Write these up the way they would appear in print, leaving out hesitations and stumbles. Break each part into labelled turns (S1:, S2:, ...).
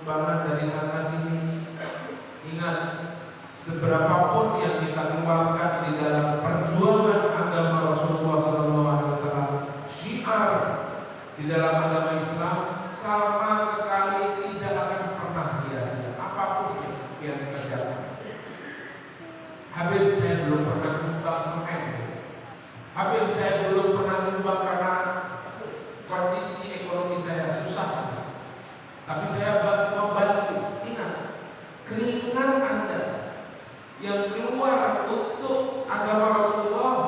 S1: sumbangan dari sana sini. Ingat, seberapapun yang kita keluarkan di dalam perjuangan agama Rasulullah SAW, syiar di dalam agama Islam sama sekali tidak akan pernah sia-sia apapun yang terjadi. Habib, saya belum pernah nyumbang semen. Habib, saya belum pernah nyumbang karena kondisi ekonomi saya susah. Tapi saya membantu. Ingat, keringat Anda yang keluar untuk agama Rasulullah,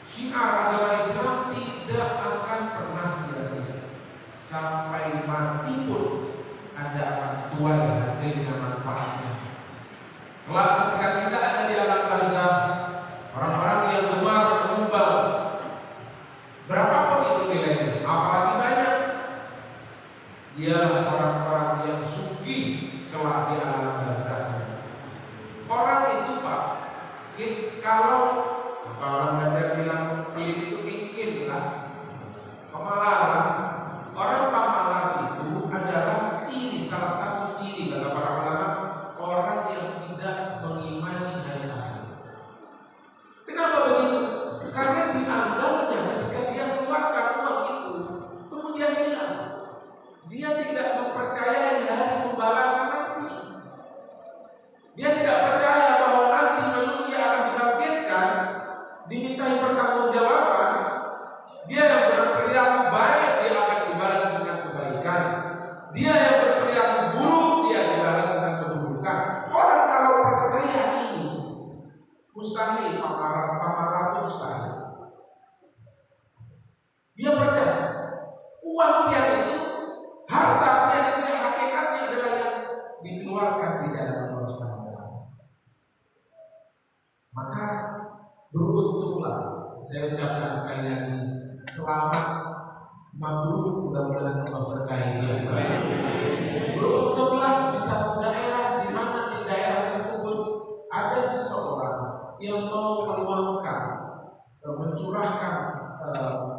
S1: syiar agama Islam, tidak akan pernah sia-sia. Sampai mati pun Anda akan tuai hasilnya, manfaatnya. Kelak ketika kita ada di alam barzakh, orang-orang yang gemar menyumbang, berapapun itu nilainya, apalagi banyak, dialah orang-orang yang sugih kelak di alam barzakh. Orang itu Pak, kalau orang Banjar bilang pelit itu ingin lah, pemalas. Orang pemalas itu adalah ciri, salah satu ciri kata para ulama, orang yang tidak mengimani hari akhir. Kenapa begitu? Karena dianggapnya ketika dia keluarkan uang itu, kemudian hilang, dia tidak mempercayai hari pembalasan nanti. Dia tidak percaya bahwa nanti manusia akan dibangkitkan, dimintai pertanggungjawaban. Dia yang berperilaku baik, dia akan dibalas dengan kebaikan. Dia yang berperilaku buruk, dia dibalas dengan keburukan. Orang kalau percaya ini, mustahil pameran itu mustahil. Dia percaya uang pian itu, harta pian itu yang hakikatnya adalah yang dikeluarkan di jalan Allah SWT. Maka beruntunglah, saya ucapkan sekali lagi, selamat, mabrur, mudah-mudahan Allah berkahi dia. Beruntunglah di satu daerah di mana di daerah tersebut ada seseorang yang mau meluangkan, mencurahkan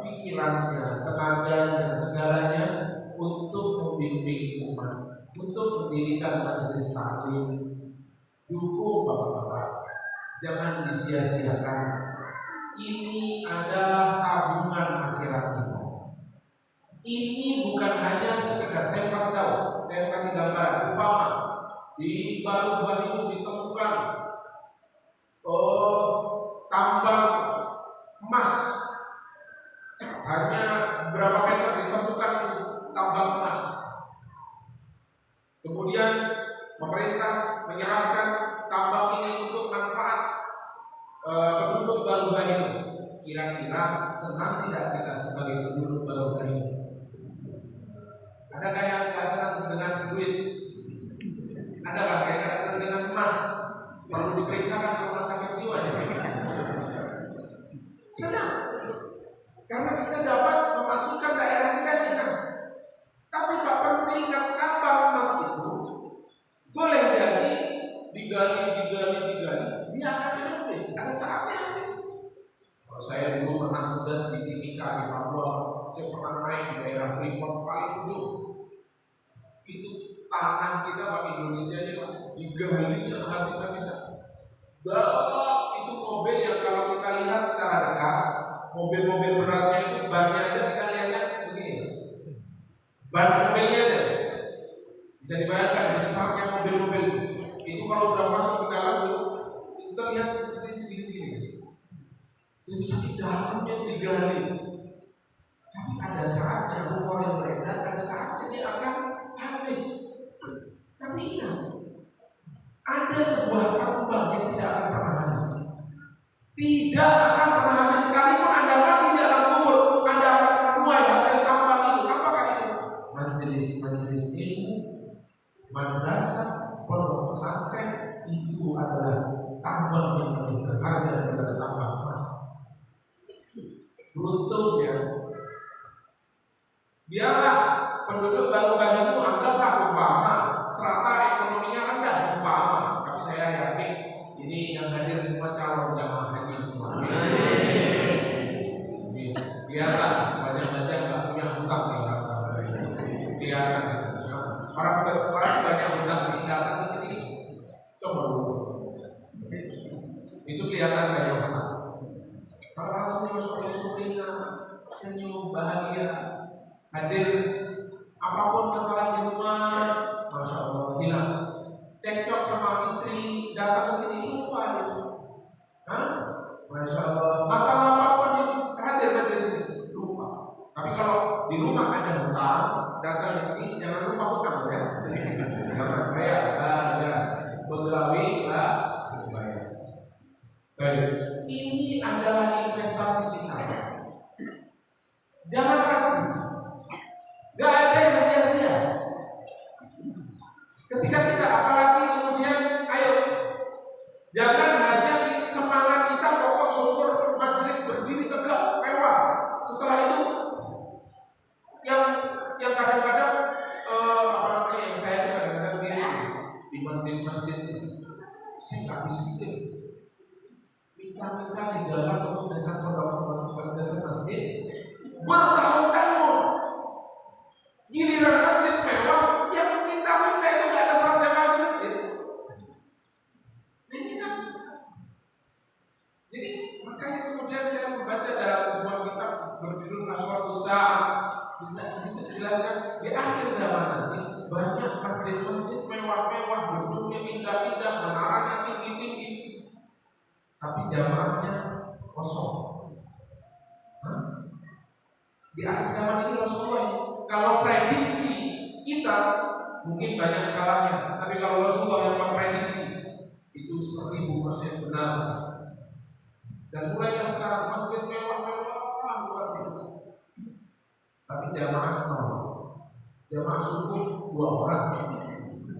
S1: pikirannya, tenaganya, dan segalanya untuk membimbing umat, untuk mendirikan majelis taklim. Dukung Bapak-bapak, jangan disia-siakan. Ini adalah tabungan akhirat kita. Ini bukan hanya sekedar, saya kasih tahu, saya kasih gambaran. Umpama di Baru itu ditemukan tambang emas, hanya berapa meter ditemukan tambang emas. Kemudian pemerintah menyerahkan tambang ini untuk manfaat penduduk Baru Bahin. Kira-kira senang tidak kita sebagai penduduk Baru Bahin? Adakah yang tidak senang dengan duit? Adakah yang tidak senang dengan emas? Perlu diperiksakan ke rumah sakit jiwa ya? Senang, karena kita dapat memasukkan daerah kita jenang. Tapi Pak perlu diingat, tambang emas itu boleh jadi digali, dia akan habis. Ada saatnya habis. Kalau saya dulu pernah tugas di Timika di Papua, saya pernah naik di daerah Freeport paling ujung. Itu tanah kita Pak, Indonesia nya Pak, digalinya habis-habisan. Dalam itu mobil yang kalau kita lihat secara dekat, mobil-mobil beratnya itu bannya aja kita lihatnya begini. Ban mobilnya aja bisa dibayangkan besarnya mobil-mobil itu. Kalau sudah masuk ke dalam kita lihat seperti segini-segini. Yang sakit dalamnya digali. Tapi ada saatnya rumah yang beredar, ada saatnya dia akan habis. Tapi ingat, ada sebuah tambang yang tidak akan pernah habis. Tidak akan pernah habis, sekalipun Anda mati di alam kubur, Anda akan menuai hasil tambang itu. Apakah itu? Majelis ilmu, madrasah, pondok pesantren, itu adalah tambang yang lebih berharga daripada tambang emas. Beruntung ya. Biarlah penduduk Baru Bahin itu anggaplah umpama strata ekonominya rendah umpama, tapi saya yakin ini yang hadir semua calon jamaah haji semua. Biasa banyak-banyak nggak punya hutang nih kelihatan. orang banyak undang datang ke sini. Coba dulu. Itu kelihatan banyak orang. Kalau orang sini masuk sumringah, senyum, bahagia, hadir, apapun masalah di rumah, masya Allah hilang. Cekcok sama istri, datang ke sini lupa itu. Masya Allah. Masalah apapun yang hadir di sini lupa. Tapi kalau di rumah ada hutang, datang ke sini jangan lupa hutang ya. Jangan bayar, begawi bayar. Baik. Ini adalah investasi kita. Jangan ragu. Gak ada yang sia-sia. Ketika kita apalagi kemudian, ayo, jangan hanya semangat kita pokok syukur majelis berdiri tegak mewah. Setelah itu yang kadang-kadang yang saya kadang-kadang di masjid-masjid saya nggak bisa pikir. Minta-minta di jalan untuk dasar pondok, dasar masjid bertahun-tahun. Giliran masjid mewah, yang minta-minta itu nggak ada sholat jamaah di masjid. Ini kan. Jadi makanya kemudian saya membaca dalam sebuah kitab berjudul Aswatus Sa'ah, bisa di situ dijelaskan di akhir zaman nanti banyak masjid-masjid mewah-mewah, gedungnya indah-indah, menaranya tinggi-tinggi, tapi jamaahnya kosong. Di akhir zaman ini Rasulullah, kalau prediksi kita mungkin banyak salahnya, tapi kalau Rasulullah yang memprediksi itu 1000% benar. Dan mulai yang sekarang masjid mewah-mewah luar biasa, tapi jamaah jamaah subuh 2 orang,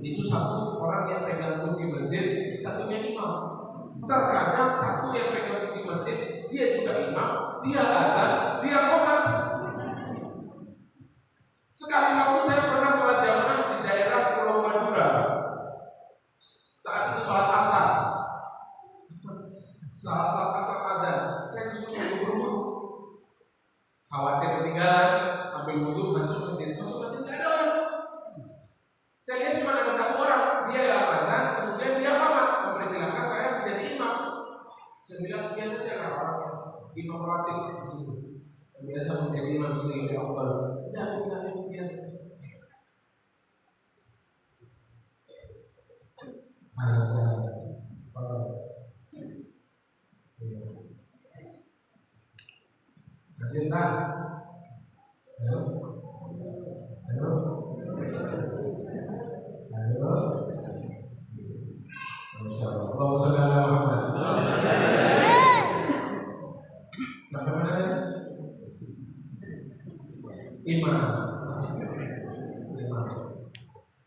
S1: itu 1 orang yang pegang kunci masjid, satunya imam. Terkadang 1 yang pegang kunci masjid, dia juga imam, dia adzan, dia qomat. Sekali waktu saya pernah sholat jamaah di daerah Pulau Madura. Saat itu sholat asar. Saat asar adzan, saya disuruh buru-buru. Khawatir ketinggalan, ambil wudhu, masuk masjid nggak ada orang. Saya lihat cuma ada 1 orang, dia yang adzan, kemudian dia qomat, mempersilahkan saya menjadi imam. Saya bilang biar aja lah orangnya, imam ratib di situ. Biasa menjadi imam sendiri di awal. Dan kemudian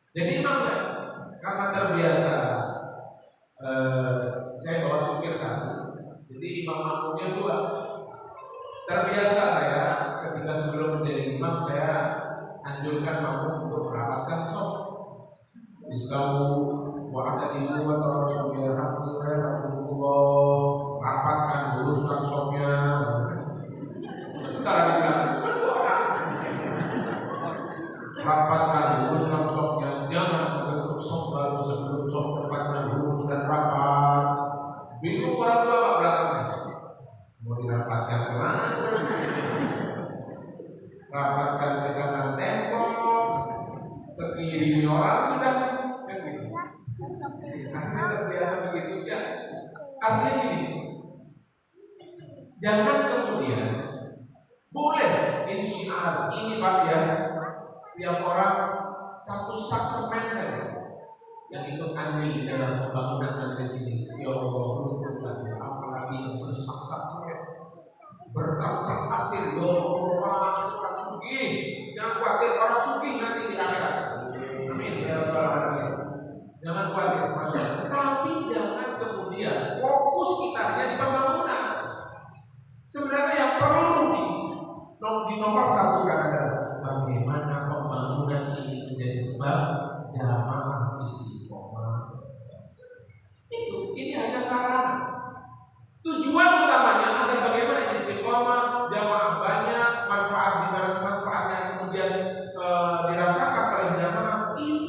S1: jadi imam ya, karena terbiasa. Saya bawa supir 1, jadi imam makmumnya 2. Terbiasa saya ketika sebelum menjadi imam, saya anjurkan makmum untuk merapatkan shaf. Istawu wa'tadilu wa tarasubiya alhamdulillah, rapatkan, luruskan shafnya. Sementara di belakang cuma 2 orang. Rapatkan, luruskan shafnya, jangan membentuk shaf baru sebelum shaf tempatnya lurus dan rapat. Bingung orang tua pak belakangnya, mau dirapatkan kemana? Rapatkan ke kanan tembok, ke kiri orang sudah kan gitu. Karena terbiasa begitu ya. Artinya gini, jangan kemudian boleh ini syiar ini pak ya, setiap orang 1 sak semen saja yang ikut andil di dalam pembangunan majelis ini. Ya Allah, beruntunglah, apalagi yang bersak-sak semen, berkat pasir. Ya Allah, itu orang sugih. Jangan khawatir, orang sugih nanti di akhirat. Amin ya rabbal alamin. Jangan khawatir, masyaallah. Tapi jangan kemudian fokus kita hanya di pembangunan. Sebenarnya yang perlu di nomor 1 adalah bagaimana pembangunan ini menjadi sebab jamaah istiqomah. Ini hanya sarana. Tujuan utamanya agar bagaimana istiqomah, jamaah banyak, manfaat yang kemudian dirasakan oleh jamaah itu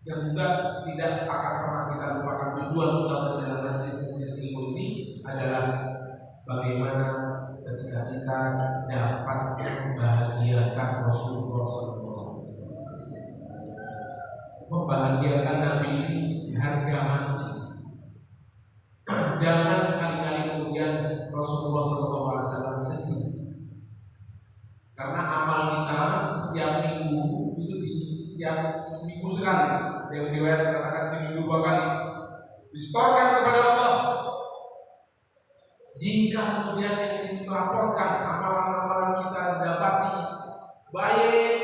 S1: Dan juga tidak akan pernah kita lupakan tujuan utama dalam majelis ilmu ini adalah bagaimana ketika kita dapat membahagiakan Rasulullah SAW, membahagiakan Nabi ini harga mati. Jangan sekali-kali kemudian Rasulullah SAW sedih, karena amal kita setiap minggu itu di setiap seminggu sekali, yang riwayat katakan seminggu 2 kali distorkan kepada Allah. Jika kemudian yang dilaporkan amalan-amalan kita dapati baik,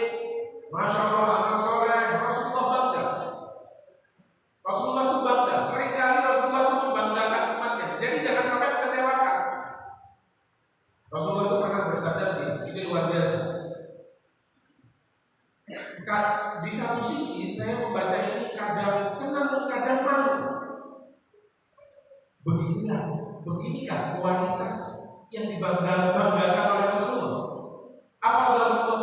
S1: masya Allah, amal soleh, Rasulullah bangga. Rasulullah itu bangga. Seringkali Rasulullah itu membanggakan umatnya. Jadi jangan sampai mengecewakan. Rasulullah itu pernah bersabda, ini luar biasa. Di satu sisi saya membaca ini kadang senang, kadang malu. Beginikah kualitas yang dibanggakan oleh Rasulullah? Apa kata Rasulullah?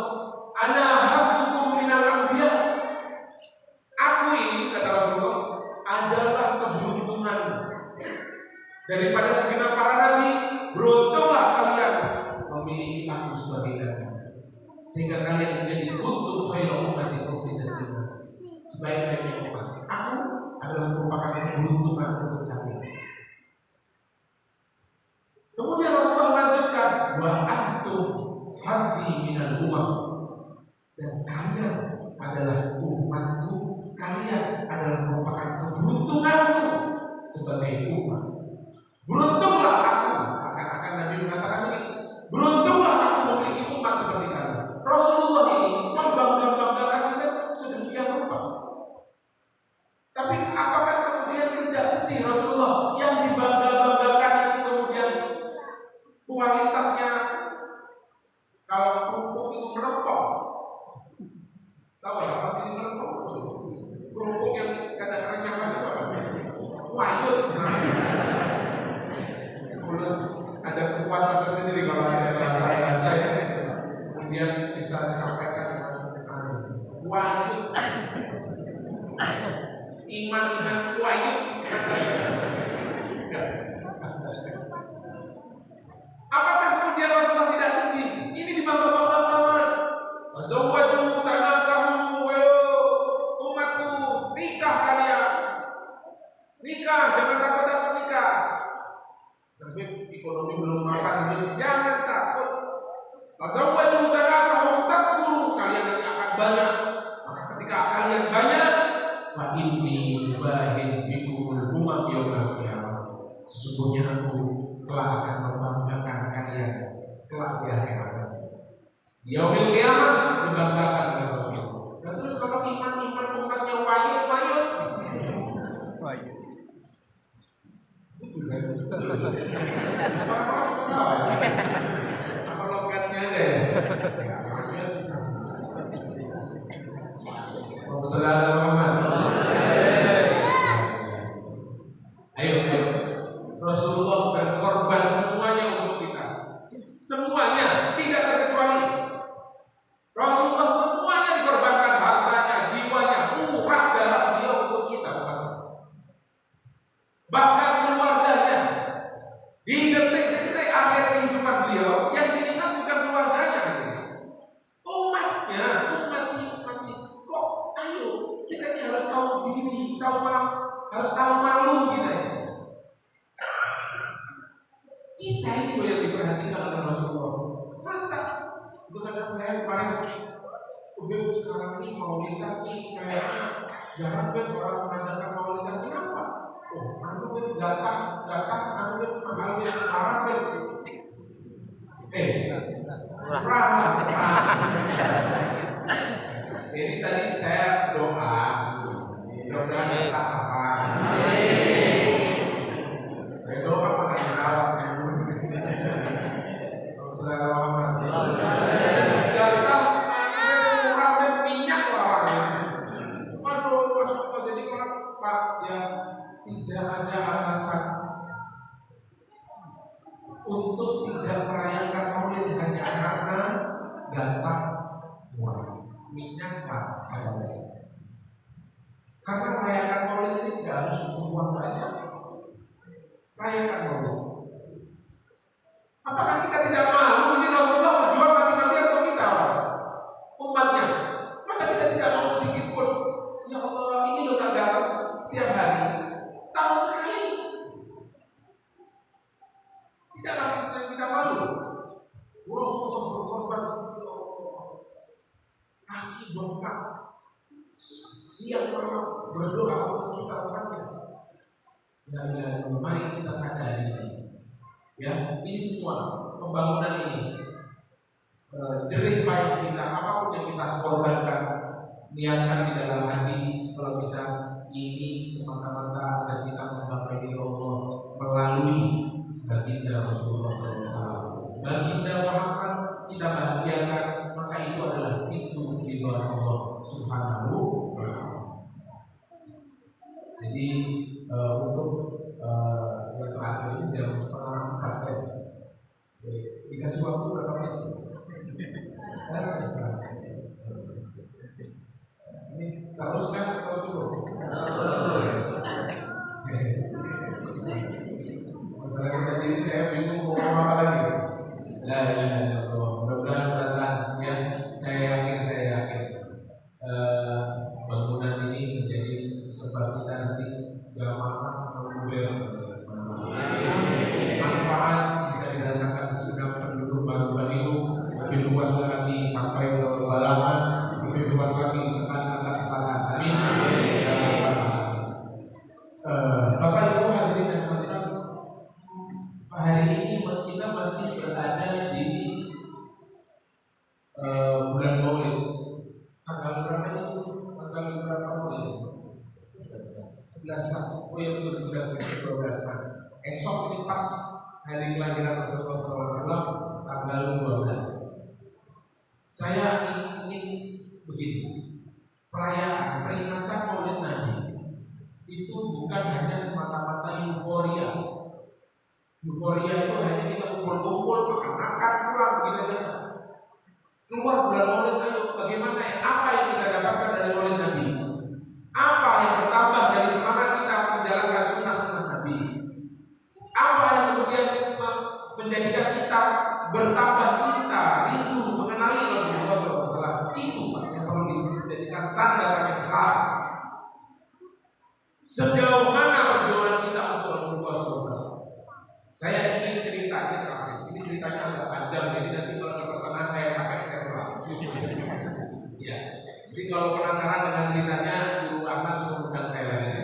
S1: Ana hafdukum minal anbiya. Aku ini, kata Rasulullah, adalah keberuntungan daripada segenap para nabi. Beruntunglah kalian memiliki aku sebagai nabi, sehingga kalian menjadi untung khairu ummatin ukhrijat linnas, sebaik-baiknya umat. Aku adalah merupakan keberuntungan untuk kalian. Kemudian Rasulullah melanjutkan, wa antum hadhi minal umam, dan kalian adalah umatku, kalian adalah merupakan keberuntunganku sebagai umat. Beruntunglah aku, seakan-akan Nabi mengatakan ini, beruntunglah aku memiliki umat seperti kalian. Rasulullah ini membanggakan kita sedemikian rupa. Tapi apakah kemudian tidak sedih Rasulullah yang dibanggakan itu kemudian kualitasnya, kalau kerupuk itu melempem? Tahu apa sih melempem? Kerupuk yang kadang renyahkan itu apa? Wayut. Kemudian ada kepuasan tersendiri kalau ada bahasa ya. Kemudian bisa disampaikan dengan wayut. Iman wayut. Apakah kemudian Rasulullah tidak sedih? Ini dibangga-banggakan. Zawwaju tanakahu wa umatku, nikah kalian. Nikah, jangan takut-takut nikah. Tapi ekonomi belum makan, tapi jangan takut. Zawwaju tanakahu takfuru, kalian nanti akan banyak. Maka ketika kalian banyak, fa inni bahin bikumul umam yaumil qiyamah. Sesungguhnya aku kelak akan membanggakan kalian kelak di akhirat nanti. Yaumil qiyamah dibanggakan oleh Rasulullah. Dan terus kalau iman umatnya wayut. Orang-orang ketawa ya. Apa logatnya aja ya? Ayo. Rasulullah berkorban semuanya untuk kita. Semuanya, tidak terkecuali. Rasulullah semuanya dikorbankan, hartanya, jiwanya, murah darah dia untuk kita. Bahkan keluarganya. Di detik-detik akhir kehidupan beliau, yang diingat bukan keluarganya, umatnya, umat. Kok ayo, kita ini harus tahu diri, harus tahu malu kita ini. Kita ini loh yang diperhatikan oleh Rasulullah. Masa? Itu kadang saya kemarin, sekarang ini maulidah nih kayaknya jarang banget orang mengadakan maulidah. Kenapa? Anu bet datang, anu bet mahal bet, larang bet. Murah. Jadi tadi saya doa, mudah-mudahan tak. Saya doa pakai rawat. Saudara Muhammad. Jatah murah bet minyak larang. Aduh, jadi orang Pak ya. Tidak ada alasan untuk tidak merayakan Maulid hanya karena datang murah minyak Pak. Karena rayakan Maulid ini tidak harus butuh uang banyak. Rayakan Maulid. Apakah kita tidak malu ini Rasulullah berjuang mati-matian untuk kita, umatnya? Masa kita tidak mau sedikit pun? Ya Allah, ini loh gak datang setiap hari, setahun sekali. Tidaklah kita malu. Rasulullah berkorban, ya Allah, kaki bengkak, siang malam berdoa untuk kita umatnya. Ya, mari kita sadari, ya, ini semua pembangunan ini, jerih payah kita, apapun yang kita korbankan, niatkan di dalam hati, kalau bisa ini semata-mata agar kita menggapai ridho Allah melalui baginda Rasulullah SAW. Baginda Muhammad kita bahagiakan, maka itu adalah pintu ridho Allah Subhanahu wa Ta'ala. Jadi untuk yang terakhir ini jam 3:30 ya. Dikasih waktu berapa menit? Ini terus kan atau cukup? Masalah kita jadi saya bingung mau ngomong apa lagi. Mudah-mudahan ya, saya yakin bangunan ini menjadi sebab kita nanti jamaah mengulir. Manfaat bisa dirasakan segenap penduduk Baru-Baru, lebih luas lagi sampai ke Balangan, lebih luas lagi sekarang selatan. Amin. Bapak Ibu hadirin dan hadirat, hari ini kita masih berada di bulan Maulid. Tanggal berapa itu? Tanggal berapa Maulid? 11. Oh ya betul, 12. Esok ini pas hari kelahiran Rasulullah SAW, tanggal 12. Saya ingin begini, perayaan peringatan Maulid Nabi itu bukan hanya semata-mata euforia. Euforia itu hanya kita kumpul-kumpul, makan-makan, pulang begitu saja. Keluar bulan Maulid, ayo bagaimana ya? Apa yang kita dapatkan dari Maulid Nabi? Apa yang bertambah dari semangat kita menjalankan sunnah-sunnah Nabi? Apa yang kemudian menjadikan kita bertambah cinta, rindu, mengenali Rasulullah SAW? Itu yang perlu dijadikan tanda tanya besar. Sejauh mana perjuangan kita untuk Rasulullah SAW? Saya ingin cerita ini terakhir. Ini ceritanya agak panjang, jadi nanti kalau di pertengahan saya capek, saya pulang. Ya. Jadi kalau penasaran dengan ceritanya, Guru Ahmad suruh undang saya lagi.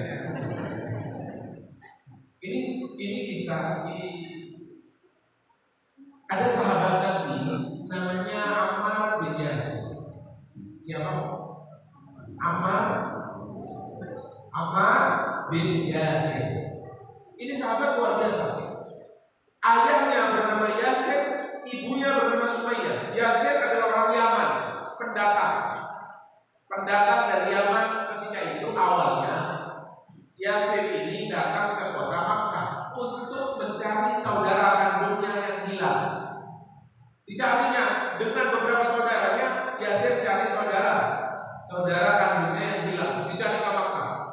S1: Ini kisah ini ada sahabat Nabi namanya Ammar bin Yasir. Siapa? Ammar bin Yasir. Ini sahabat luar biasa. Ayahnya bernama Yasir, ibunya bernama Sumayyah. Yasir adalah orang Yaman, pendatang dari Yaman. Ketika itu awalnya Yasir ini datang ke kota Makkah untuk mencari saudara kandungnya yang hilang. Dicarinya dengan beberapa saudaranya. Yasir cari saudara kandungnya yang hilang, dicari ke Makkah.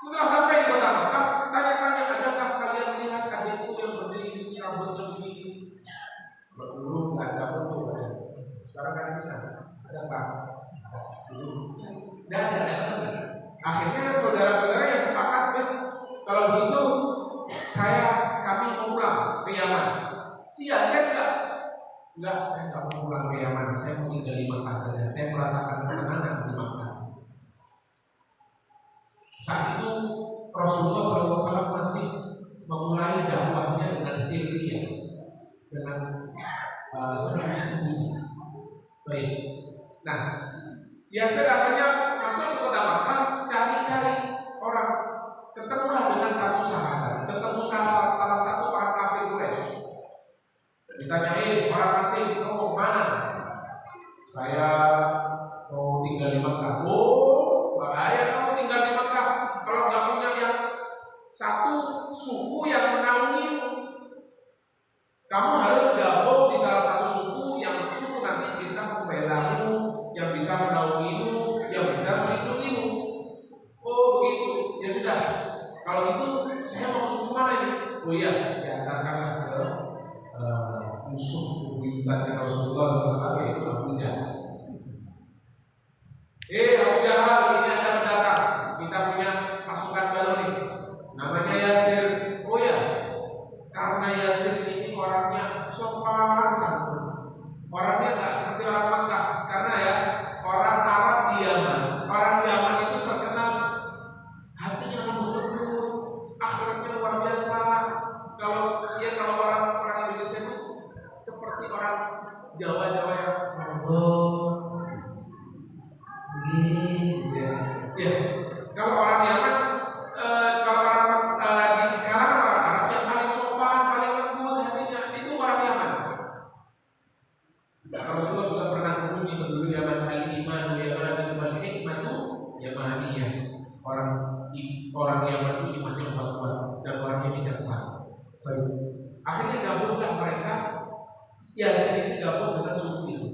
S1: Setelah sampai di kota Makkah, tanya-tanya, adakah kalian melihat adikku yang berdiri ini, rambutnya begini? Dulu nggak ada foto, sekarang kan ada apa? Dan ada. Akhirnya saudara-saudara yang sepakat, kalau begitu kami mau pulang ke Yaman. Si Yasir enggak, saya nggak mau pulang ke Yaman, saya mau tinggal di Makkah saja. Saya merasakan kesenangan di Makkah. Saat itu Rasulullah SAW masih memulai dakwahnya dengan sirriyah, dengan sembunyi-sembunyi. Baik. Nah, Yasir akhirnya masuk ke kota Makkah, cari-cari orang. Ketemulah dengan satu sahabat, ketemu salah satu orang kafir Quraisy. Ditanyain, orang asing, kamu mau kemana? Saya mau tinggal di Makkah. Oh, bahaya kamu tinggal di Makkah kalau nggak punya yang satu suku yang menaungimu. Kamu harus gabung di salah satu suku yang suku nanti bisa membelamu, yang bisa menaungimu, yang bisa melindungimu. Kalau gitu saya mau masuk ke mana ini? Oh iya, diantarkanlah ke musuh bebuyutan Rasulullah SAW, yaitu Abu Jahal. Abu Jahal, ini ada pendatang. Kita punya pasukan baru nih, namanya Yasir. Oh ya, karena Yasir ini orangnya sopan santun, orangnya nggak seperti orang Makkah. Karena ya orang Arab di Yaman, orang Yaman itu terkenal hatinya lembut, akhlaknya luar biasa. Kalau orang Indonesia itu seperti orang Jawa yang lembut, begini, ya. Kalau orang Yaman, kalau orang di kalangan orang Arab yang paling sopan, paling lembut hatinya itu orang Yaman. Rasulullah juga pernah memuji penduduk Yaman, al-iman Yaman wal hikmatu Yamaniyah. Orang Yaman itu imannya kuat dan orangnya bijaksana. Baik. Akhirnya gabunglah mereka. Yasir gabung dengan suku itu.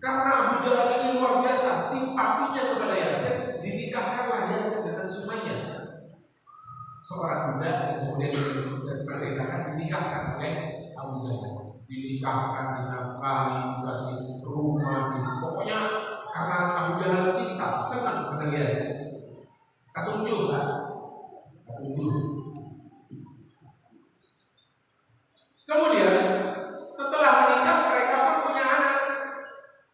S1: Karena Abu Jahal ini luar biasa, simpatinya kepada Yasir, dinikahkanlah Yasir dengan Sumayyah, seorang budak yang kemudian diperdekakan, dinikahkan oleh Abu Jahal. Dinikahkan, dinafkahi, dikasih rumah, pokoknya karena Abu Jahal cinta, senang pada Yasir. Ketujuh kan? Ketujuh. Kemudian setelah menikah mereka pun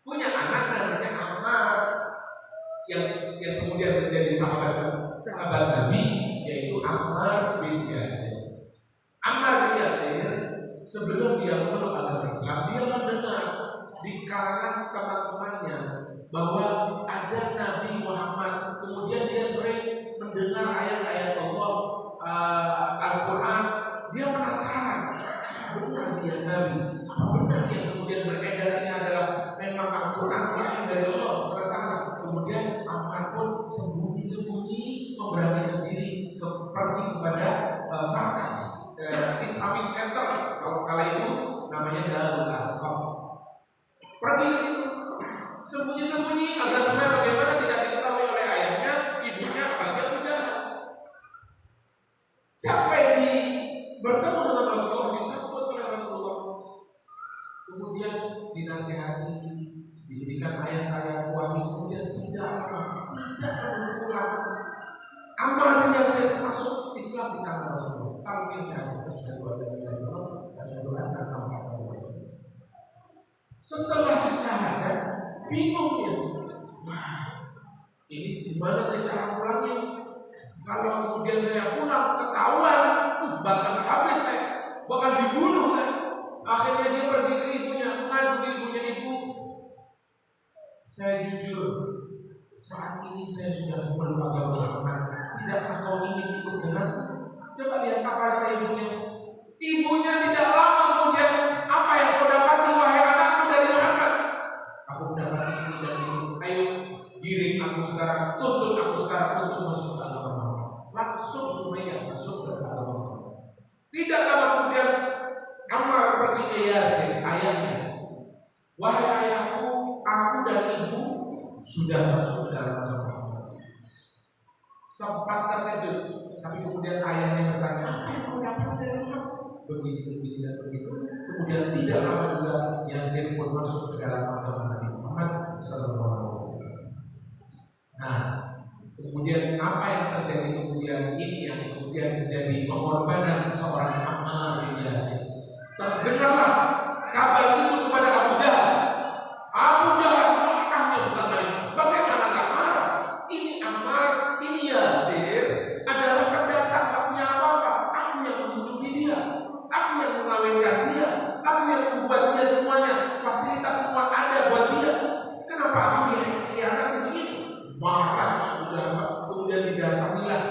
S1: punya anak namanya Ammar yang kemudian menjadi sahabat Nabi, yaitu Ammar bin Yasir. Ammar bin Yasir sebelum dia memeluk agama Islam, dia mendengar di kalangan teman-temannya bahwa ada Nabi Muhammad. Kemudian dia sering mendengar ayat-ayat Allah, Al-Quran. Dia penasaran, benar dia Nabi? Apa benar dia kemudian beredar ini adalah memang Al-Quran wahyu dari Allah SWT? Kemudian Ammar pun sembunyi-sembunyi memberanikan diri pergi kepada markas Islamic Center, kalau kala itu namanya Darul Arqam. Pergi ke situ sembunyi-sembunyi agar supaya bagaimana tidak diketahui oleh ayahnya, ibunya, apalagi Abu Jahal. Sampai bertemu dengan Rasulullah, disebut oleh Rasulullah, kemudian dinasihati, diberikan ayat-ayat wahyu, kemudian tidak pulang. Ammar bin Yasir masuk Islam di tangan Rasulullah. Talqin syahadat asyhadu an la ilaha illallah wa asyhadu anna Muhammadan rasulullah. Setelah syahadat, bingung ya. Wah, ini gimana saya cara pulangnya? Kalau kemudian saya pulang ketahuan, bakal habis saya, bakal dibunuh saya. Akhirnya dia pergi ke ibunya, mengadu ke ibunya, ibu, saya jujur, saat ini saya sudah memeluk agama Muhammad. Tidakkah kau ingin ikut dengan? Coba lihat apa kata ibunya. Ibunya tidak lama kemudian, apa yang kau dapati wahai anakku dari Muhammad? Aku mendapati ini dan ini. Ayo giring aku sekarang, tuntut aku sekarang untuk masuk ke agama Muhammad. Langsung Sumayyah masuk ke agama Muhammad. Tidak lama kemudian Ammar pergi ke Yasir, ayahnya. Wahai ayahku, aku dan ibu sudah masuk ke dalam agama Muhammad. Sempat terkejut, tapi kemudian ayahnya bertanya, apa yang kau dapat dari Muhammad? Begini dan begitu. Kemudian tidak lama juga Yasir pun masuk ke dalam agama Nabi Muhammad SAW. Nah, kemudian apa yang terjadi kemudian ini yang kemudian menjadi pengorbanan seorang Ammar bin Yasir. Terdengarlah kabar itu kepada Abu Jahal. Abu Jahal marahnya bukan main. Bagaimana gak marah? Ini Ammar, ini Yasir adalah pendatang, tak punya apa-apa. Aku yang menghidupi dia, aku yang mengawinkan dia, aku yang membuat dia semuanya, fasilitas semua ada buat dia. Kenapa aku dikhianati begitu? Marah Abu Jahal. Kemudian didatangilah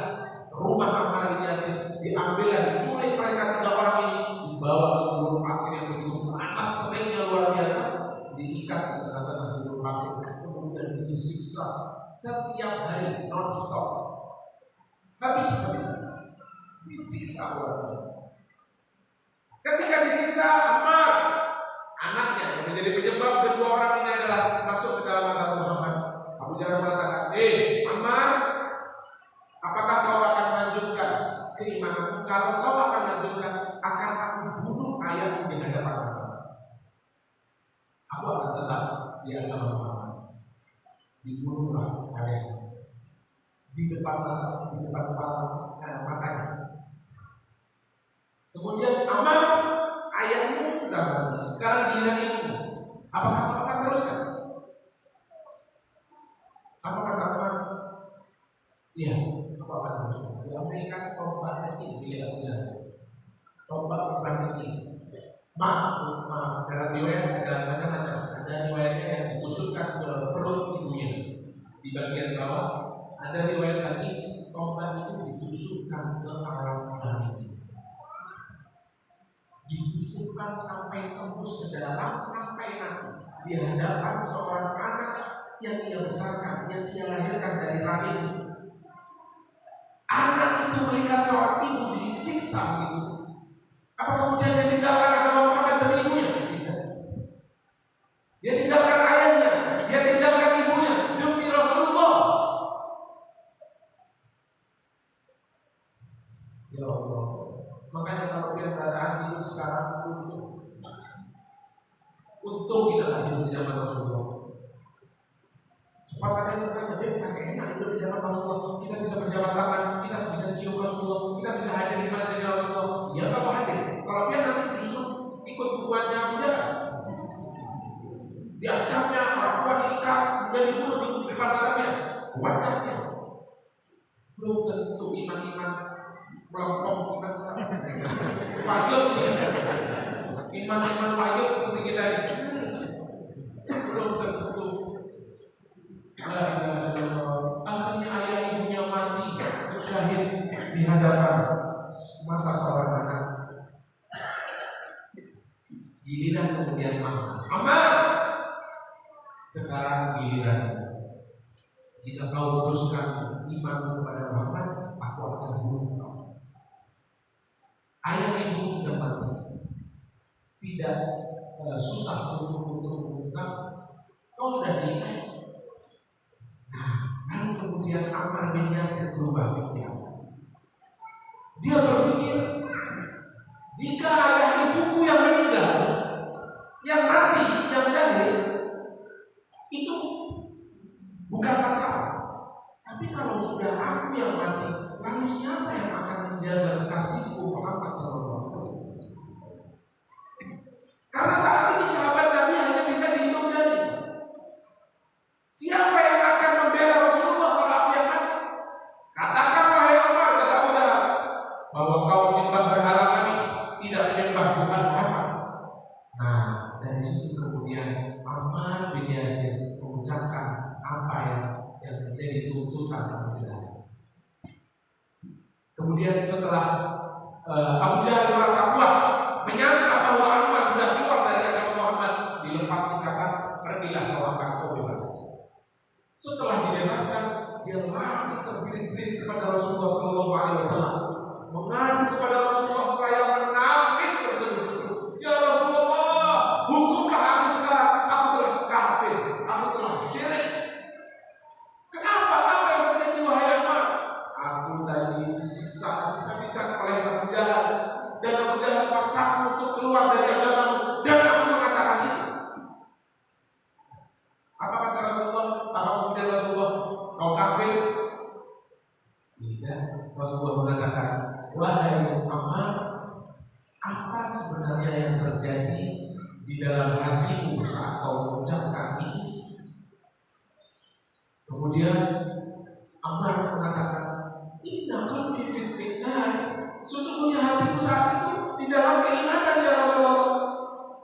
S1: rumah Ammar bin Yasir, diambillah, diculik mereka 3 orang ini, dibawa ke gurun pasir yang begitu panas teriknya luar biasa, diikat di tengah-tengah gurun pasir, kemudian disiksa setiap hari non-stop. Habis disiksa luar biasa. Ketika disiksa, Ammar, anaknya yang menjadi penyebab kedua orang ini adalah masuk ke dalam agama Muhammad. Abu Jahal mengatakan, Ammar, apakah kau akan melanjutkan dibunuhlah ayahnya di depan matanya. Kemudian Ammar, ayahmu sudah mati, sekarang giliran ibumu. Apakah kamu akan teruskan? Apa kata Ammar? Iya, aku akan teruskan. Di Amerika tombak kecil milik Abu Jahal, tombak ukuran kecil. Maaf, dalam riwayat ada macam-macam. Ada riwayatnya yang ditusukkan ke perut ibunya di bagian bawah. Ada riwayat lagi tombak itu ditusukkan ke arah rahim, ditusukkan sampai tembus ke dalam sampai mati di hadapan seorang anak yang ia besarkan, yang ia lahirkan dari rahim. Anak itu melihat seorang ibu disiksa begitu. Apa kemudian dia tinggalkan agama Muhammad demi ibunya? Tidak. Dia tinggalkan ayahnya, dia tinggalkan ibunya demi Rasulullah. Ya Allah. Makanya kalau dia keadaan hidup sekarang untung kita lah hidup di zaman Rasulullah. Sebab ada yang bertanya, pakai enak hidup di zaman Rasulullah. Kita bisa berjabat tangan, kita bisa cium Rasulullah, kita bisa hadir di majelis Rasulullah. Ya kamu hadir. Kalau dia nanti justru ikut bukuannya Abu Jahal, diancamnya, orang tua diikat, kemudian dibunuh di depan matanya. Wajahnya belum tentu iman-iman kelompok iman payung ya, iman-iman payung seperti kita ini belum tentu. Akhirnya ayah ibunya mati syahid di hadapan mata seorang anak. Giliran kemudian Ammar, sekarang giliran. Jika kau teruskan iman kepada Muhammad, aku akan bunuh kau. Ayah ibu sudah mati, tidak susah untuk mengungkap. Kau sudah nikah. Nah, lalu kemudian Ammar bin Yasir berubah pikiran. Dia berpikir, jika ayah ibuku yang meninggal, yang mati, yang syahid, itu bukan masalah. Tapi kalau sudah aku yang mati, lalu siapa yang akan menjaga kekasihku Muhammad SAW? Karena saat itu sahabat Nabi hanya bisa dihitung jari. Siapa yang akan membela Rasulullah kalau aku yang mati? Katakan wahai Ammar, kata Abu Jahal, bahwa kau menyembah berhala kami, tidak menyembah Tuhan Muhammad. Nah, dari situ kemudian Ammar bin Yasir mengucapkan apa yang menjadi tuntutan Abu Jahal. Kemudian setelah Abu Jahal merasa puas, menyangka bahwa Ammar sudah keluar dari agama Muhammad, dilepas ikatan, pergilah kau bebas. Setelah dibebaskan, dia lari terbirit-birit kepada Rasulullah SAW, mengadu kepada Rasulullah seraya menangis terseduh-seduh. Ya Rasulullah, hukumlah aku sekarang. Aku telah kafir, aku telah syirik. Kenapa? Apa yang terjadi wahai Ammar? Aku tadi disiksa habis-habisan oleh Abu Jahal, dan Abu Jahal paksaku untuk keluar dari agamamu, dan aku mengatakan itu. Apa kata Rasulullah? Apa kemudian Rasulullah, kau kafir? Tidak. Rasulullah mengatakan, wahai Ammar, apa sebenarnya yang terjadi di dalam hatimu saat kau mengucapkan ini? Kemudian Ammar mengatakan, inna qalbi fil fitnah. Sesungguhnya hatiku saat itu di dalam keimanan ya Rasulullah.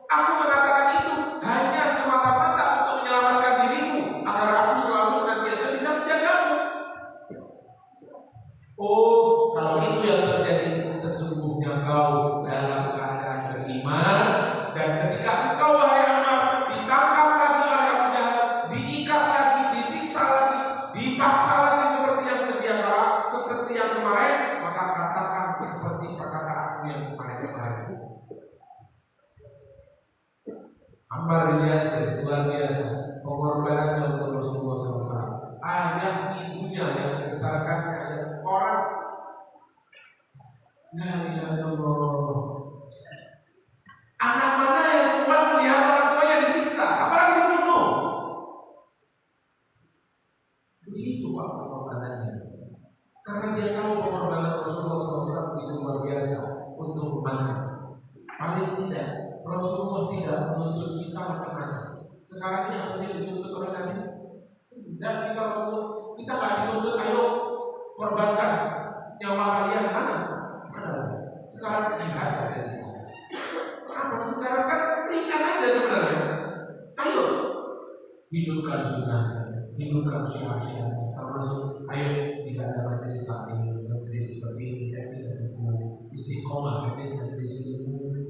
S1: Aku mengatakan itu hanya semata-mata untuk menyelamatkan dirimu, agar aku selalu senantiasa bisa menjagamu. Oh, kalau itu yang terjadi, sesungguhnya kau dalam keadaan beriman. Dan ketika engkau wahai Ammar ditangkap lagi oleh Abu Jahal, diikat lagi, disiksa lagi, dipaksa lagi seperti yang sedia kala, seperti yang kemarin, maka katakan seperti perkataanmu yang kemarin. Ammar bin Yasir luar biasa pengorbanannya untuk Rasulullah SAW. Ayah ibunya yang membesarkannya, orang. La ilaha illallah. Anak mana yang kuat melihat orang tuanya disiksa, apalagi dibunuh? Begitu Pak pengorbanannya. Karena dia tahu pengorbanan Rasulullah SAW itu luar biasa untuk umatnya. Paling tidak Rasulullah tidak menuntut kita macam-macam. Sekarang ini apa sih dituntut oleh Nabi? Dan kita Rasulullah, kita nggak dituntut ayo korbankan nyawa kalian mana? Sekarang jihad ada jihad. Apa sih sekarang kan ringan aja sebenarnya. Ayo hidupkan sunnahnya, hidupkan syiar-syiarnya. Termasuk ayo jika ada majelis taklim, majelis seperti ini kita dukung istiqomah majelis ilmu.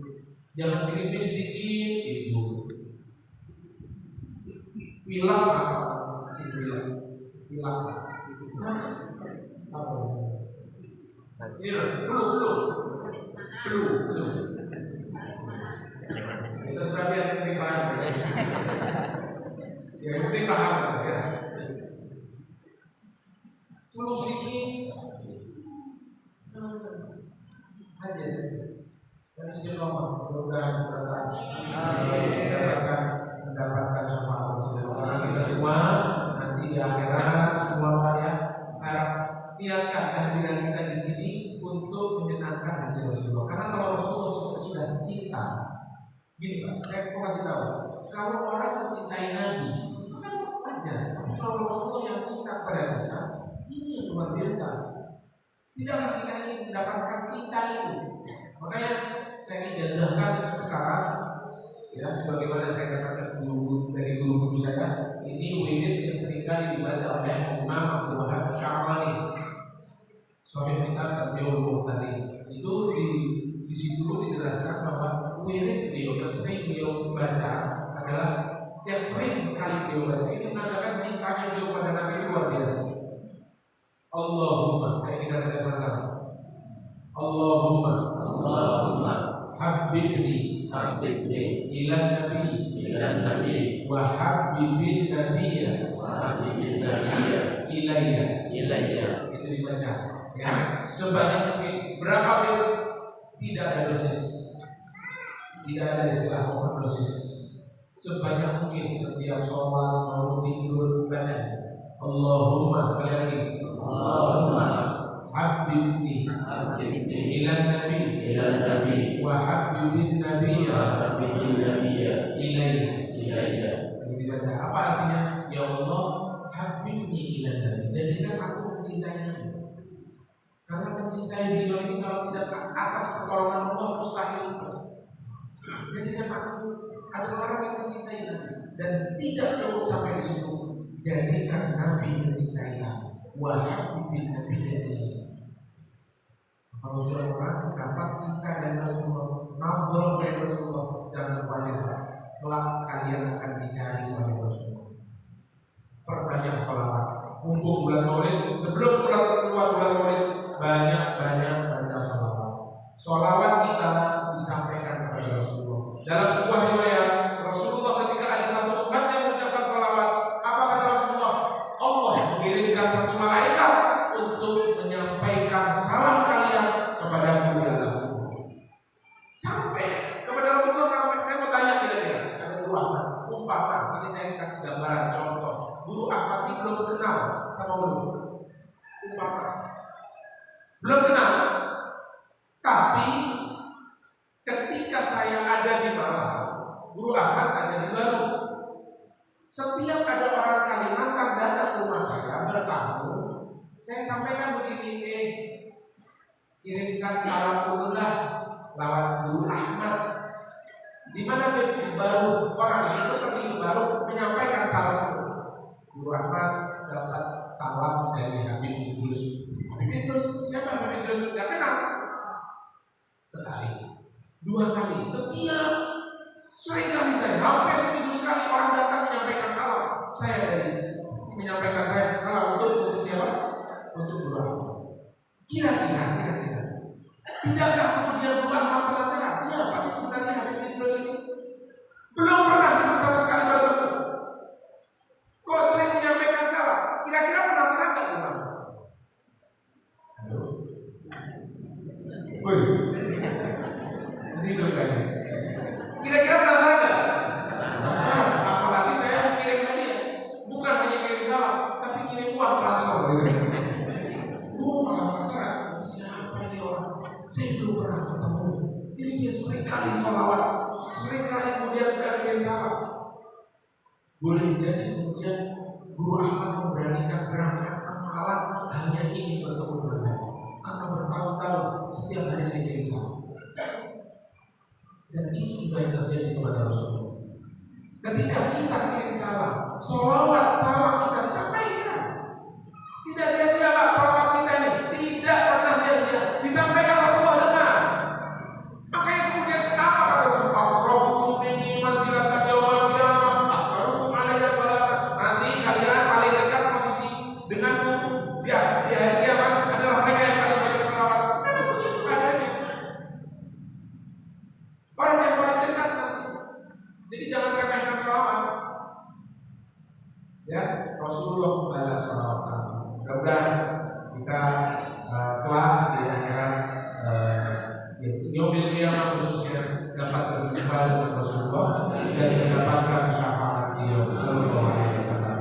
S1: Jangan kritis sedikit itu. Bilang apa? Sih bilang apa sih? Flu. Itu sudah yang penting paham. Yang penting paham ya. Flu sedikit aja. Dan istiqomah mudah-mudahan mendapatkan syafaat Rasulullah. Karena kita semua nanti di akhirat semua ya harap niatkan kehadiran kita di sini untuk menyenangkan hati Rasulullah. Karena kalau Rasulullah sudah cinta, gini Pak, saya mau kasih tahu, kalau orang mencintai Nabi itu kan wajar. Tapi kalau Rasulullah yang cinta kepada kita, ini yang luar biasa. Tidaklah kita ingin mendapatkan cinta itu. Makanya saya ijazahkan sekarang, ya sebagaimana saya katakan dari guru saya, ini wirid yang seringkali dibaca oleh Imam Abdul Wahab Syarani. Sohib kita beliau tadi itu di situ dijelaskan bahwa wirid beliau yang sering beliau baca adalah yang sering kali beliau baca itu menandakan cintanya beliau pada Nabi luar biasa. Allahumma, kayak kita baca sama-sama. Allahumma habibni ilan nabi wa habibin nabiyya ilayya. Itu dibaca ya sebanyak mungkin. Berapa pun tidak ada dosis, tidak ada istilah overdosis. Sebanyak mungkin setiap sholat mau tidur baca Allahumma, sekali lagi Allahumma habibni ilan nabi wa habibin nabiyya ilayya. Dibaca apa artinya? Ya Allah, habibni ilan nabi, jadikan aku mencintai Nabi. Karena mencintai beliau ini kalau tidak atas pertolongan Allah mustahil. Jadikan aku adalah orang yang mencintai Nabi. Dan tidak cukup sampai di situ, jadikan Nabi mencintai Nabi. Wa habibin nabiyya ilayya. Kalau sudah orang dapat cinta dari Rasulullah, nazar dari Rasulullah, jangan khawatir, kelak kalian akan dicari oleh Rasulullah. Perbanyak sholawat. Mumpung bulan Maulid, sebelum keluar bulan Maulid, banyak baca sholawat. Sholawat kita disampaikan kepada Rasulullah. Dalam sebuah riwayat, Rasulullah ketika ada satu umat yang mengucapkan sholawat, apa kata Rasulullah? Allah mengirimkan satu malaikat untuk menyampaikan salam kalian kepada Allah. Sampai kepada Rasulullah sampai. Saya mau tanya kira-kira, kata Guru Ahmad, umpama ini saya kasih gambaran contoh. Guru Ahmad ini belum kenal sama Guru. Umpama belum kenal, tapi ketika saya ada di Malang, Guru Ahmad ada di Baru. Setiap ada orang Kalimantan datang ke rumah saya bertamu, saya sampaikan begini, kirimkan salam ulullah lewat Guru Ahmad. Di mana baru orang itu pergi baru menyampaikan salam itu. Guru Ahmad dapat salam dari Habib Idrus. Habib Idrus siapa? Habib Idrus tidak kenal. Sekali, dua kali, setiap sering kali saya hampir seminggu sekali orang datang menyampaikan salam. Saya dari menyampaikan saya salam untuk siapa? Untuk Guru Ahmad. Kira-kira tidakkah kemudian Guru Ahmad penasaran siapa sih sebenarnya Habib Idrus ini? Belum pernah sama sekali bertemu. Kok sering menyampaikan salam? Kira-kira penasaran nggak Guru Ahmad? Halo? Woi, masih hidup kayaknya. Kira-kira penasaran nggak? Penasaran. Apalagi saya kirim dia, bukan hanya kirim salam, tapi kirim uang bertemu. Jadi dia seringkali sholawat, seringkali kemudian kirim salam. Boleh jadi kemudian Guru Ahmad memberanikan berangkat ke Malang hanya ingin bertemu dengan saya, karena bertahun-tahun setiap hari saya kirim salam. Dan ini juga yang terjadi kepada Rasulullah. Ketika kita kirim salam, sholawat salam kita disampaikan. Tidak sia-sia Pak, sholawat kita ini tidak pernah sia-sia, disampaikan Rasulullah dengar. Makanya kemudian apa kata Rasulullah? Rabbukum minni manzilatan yaumal qiyamah, akbarukum alayya sholatan. Nanti kalian paling dekat posisi denganku di hari kiamat adalah mereka yang paling banyak sholawat. Memang begitu adanya. Orang yang paling dekat nanti. Jadi jangan remehkan sholawat. Ya, Rasulullah membalas sholawat salam. Mudah-mudahan kita kelak di akhirat yaumil qiyamah khususnya dapat berjumpa dengan Rasulullah dan mendapatkan syafaat beliau sallallahu alaihi wasallam.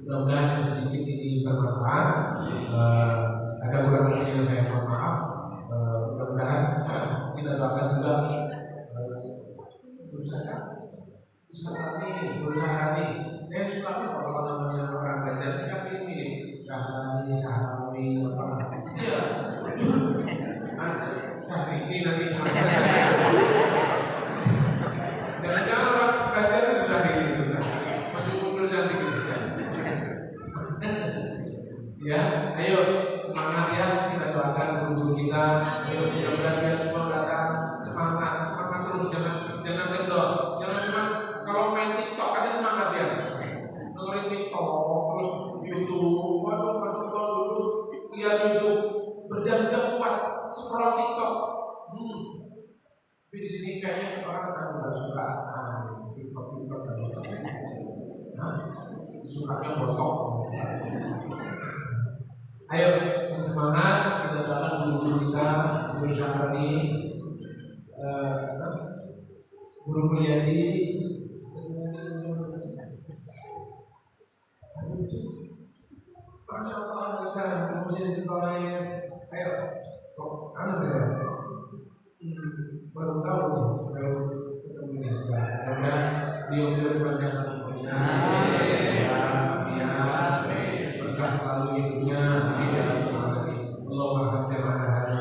S1: Mudah-mudahan sedikit ini bermanfaat. Ada kurang lebihnya saya mohon maaf. Mudah-mudahan kita doakan juga berusaha nih. Saya suka kalau namanya orang belajar kan ini Syahrani, apa? Iya. Syahrini nanti. Jangan-jangan orang belajar itu Syahrini itu. Masuk mundur cantik gitu. Ya, ayo semangat ya, kita doakan guru-guru kita. Ayo mudah-mudahan kita semua datang semangat terus, jangan kendor, jangan cuma kalau main TikTok aja semangat ya. Dengerin TikTok terus YouTube, waduh masuk dulu lihat YouTube berjam-jam buat scroll TikTok. Tapi di sini kayaknya orang kan nggak suka TikTok. Sukanya botok. Ayo semangat, kita doakan guru-guru kita, guru Syahrani, guru Mulyadi, Masya Allah, saya musik di lain. Ayo, kok anak saya baru tahu kalau ketemu ini sekarang. Karena beliau banyak berkah selalu hidupnya. Allahumma hamdan ala hadza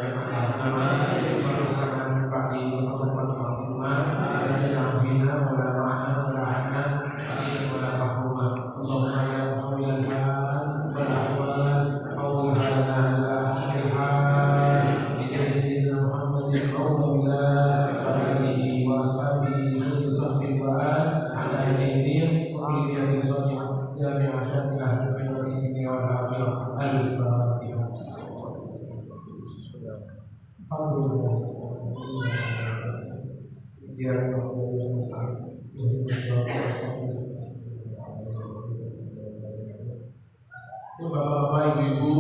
S1: Bapak-bapak, ibu-ibu,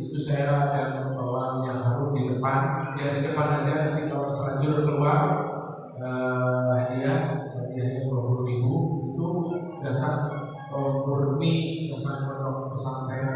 S1: itu saya akan membawa minyak harum di depan. Di depan aja, nanti kalau selanjutnya keluar hadiahnya 20.000 itu dasar murni, dasar pesantren